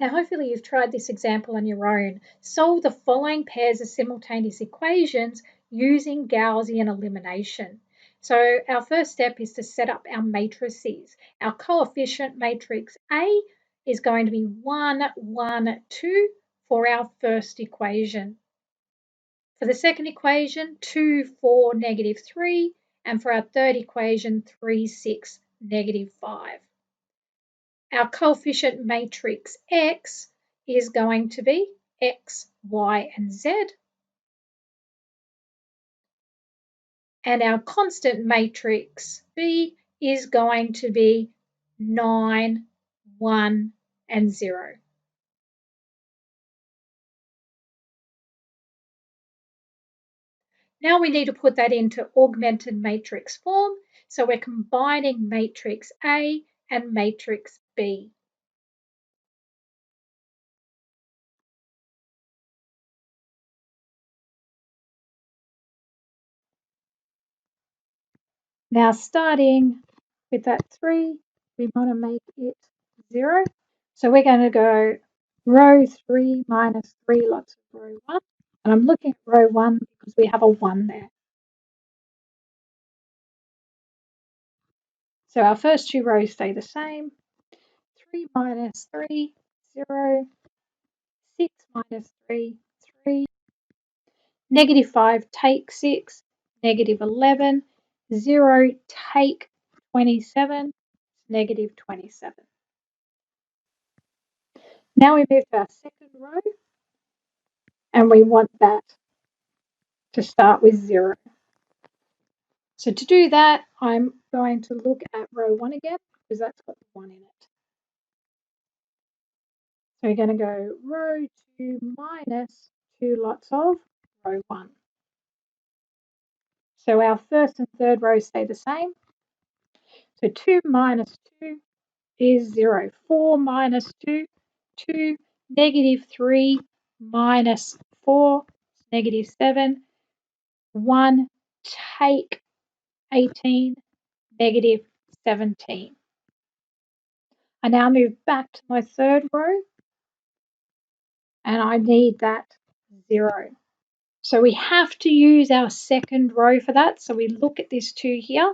Now, hopefully you've tried this example on your own. Solve the following pairs of simultaneous equations using Gaussian elimination. So our first step is to set up our matrices. Our coefficient matrix A is going to be 1, 1, 2 for our first equation. For the second equation, 2, 4, negative 3. And for our third equation, 3, 6, negative 5. Our coefficient matrix X is going to be X, Y, and Z. And our constant matrix B is going to be 9, 1, and 0. Now we need to put that into augmented matrix form. So we're combining matrix A and matrix B. Now starting with that 3, we want to make it 0. So we're going to go row 3 minus 3 lots of row 1. And I'm looking at row 1 because we have a 1 there. So our first two rows stay the same. 3 minus 3, 0. 6 minus 3, 3. Negative 5, take 6. Negative 11. 0, take 27. Negative 27. Now we move to our second row. And we want that to start with 0. So to do that, I'm going to look at row 1 again because that's got 1 in it. So we're going to go row 2 minus 2 lots of row 1. So our first and third rows stay the same. So 2 minus 2 is 0. 4 minus 2, 2. Negative 3 minus 4, negative 7. 1, take 18, negative 17. I now move back to my third row and I need that 0. So we have to use our second row for that. So we look at this 2 here.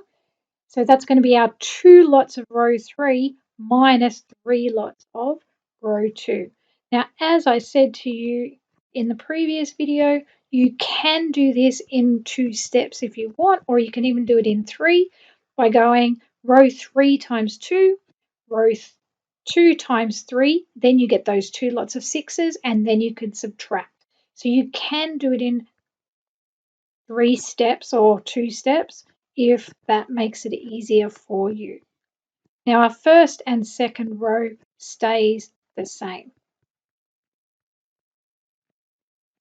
So that's going to be our 2 lots of row 3 minus 3 lots of row 2. Now, as I said to you in the previous video, you can do this in 2 steps if you want, or you can even do it in 3 by going row 3 times 2, row 2 times 3, then you get those 2 lots of 6s, and then you can subtract. So you can do it in 3 steps or 2 steps if that makes it easier for you. Now our first and second row stays the same.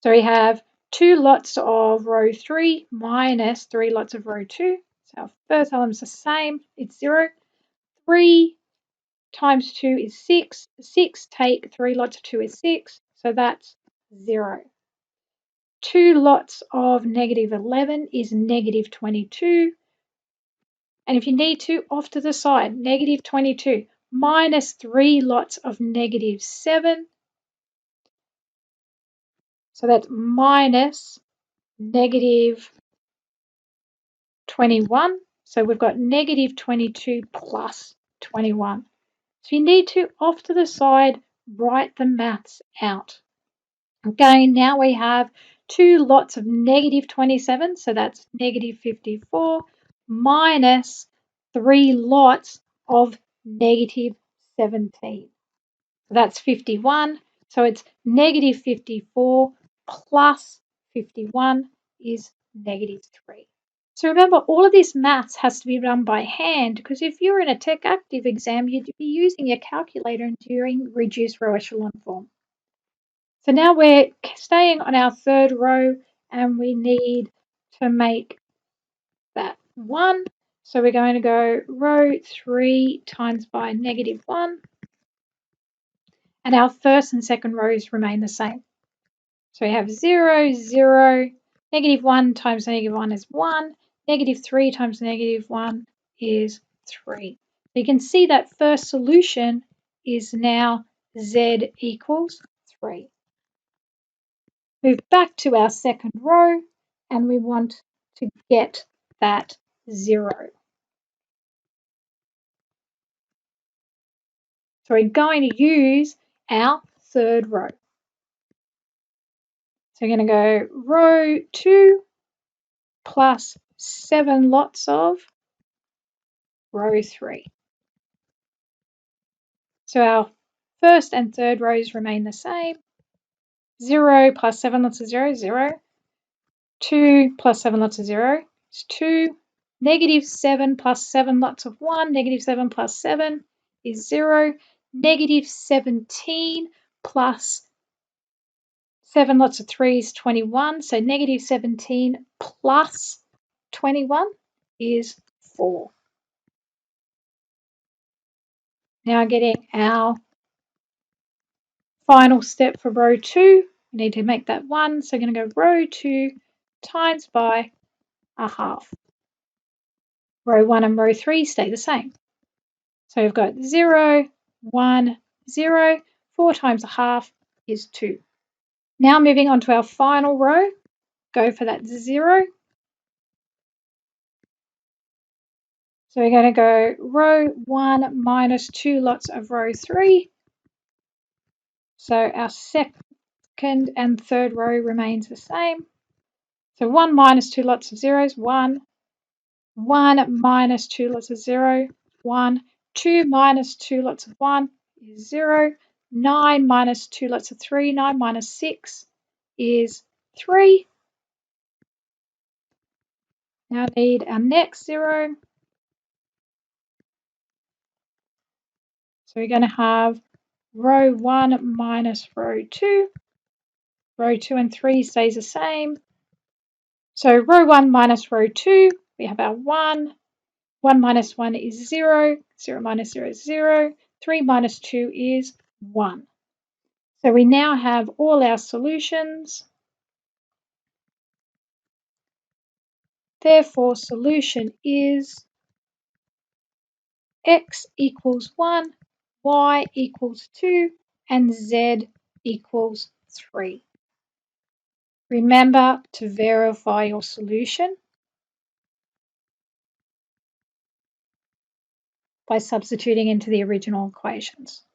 So we have 2 lots of row 3 minus 3 lots of row 2. So our first element is the same, it's 0. 3 times 2 is 6. 6 take 3 lots of 2 is 6, so that's 0. 2 lots of negative 11 is negative 22. And if you need to, off to the side, negative 22 minus 3 lots of negative 7. So that's minus negative 21. So we've got negative 22 plus 21. So you need to, off to the side, write the maths out. Again, now we have 2 lots of negative 27, so that's negative 54, minus 3 lots of negative 17. So that's 51. So it's negative 54 plus 51 is negative 3. So remember, all of this maths has to be done by hand because if you're in a tech active exam, you'd be using your calculator and doing reduced row echelon form. So now we're staying on our third row and we need to make that 1. So we're going to go row 3 times by negative 1. And our first and second rows remain the same. So we have 0, 0, negative 1 times negative 1 is 1, negative 3 times negative 1 is 3. So you can see that first solution is now z equals 3. Move back to our second row and we want to get that 0. So we're going to use our third row. So we're going to go row 2 plus 7 lots of row 3. So our first and third rows remain the same. 0 plus 7 lots of 0, 0. 2 plus 7 lots of 0 is 2. Negative 7 plus 7 lots of 1, negative 7 plus 7 is 0. Negative 17 plus 7 lots of 3 is 21. So negative 17 plus 21 is 4. Now getting our final step for row 2, we need to make that 1. So we're going to go row 2 times by a half. Row 1 and row 3 stay the same. So we've got 0, 1, 0. 4 times a half is 2. Now moving on to our final row, go for that 0. So we're going to go row 1 minus 2 lots of row 3. So our second and third row remains the same. So 1 minus 2 lots of zeros, 1. 1 minus 2 lots of 0, 1. 2 minus 2 lots of 1 is 0. 9 minus 2 lots of 3, 9 minus 6 is 3. Now I need our next 0. So we're going to have row 1 minus row 2. Row 2 and 3 stays the same. So row 1 minus row 2, we have our 1. 1 minus 1 is 0. 0 minus 0 is 0. 3 minus 2 is 1. So we now have all our solutions. Therefore, solution is x equals 1, y equals 2, and z equals 3. Remember to verify your solution by substituting into the original equations.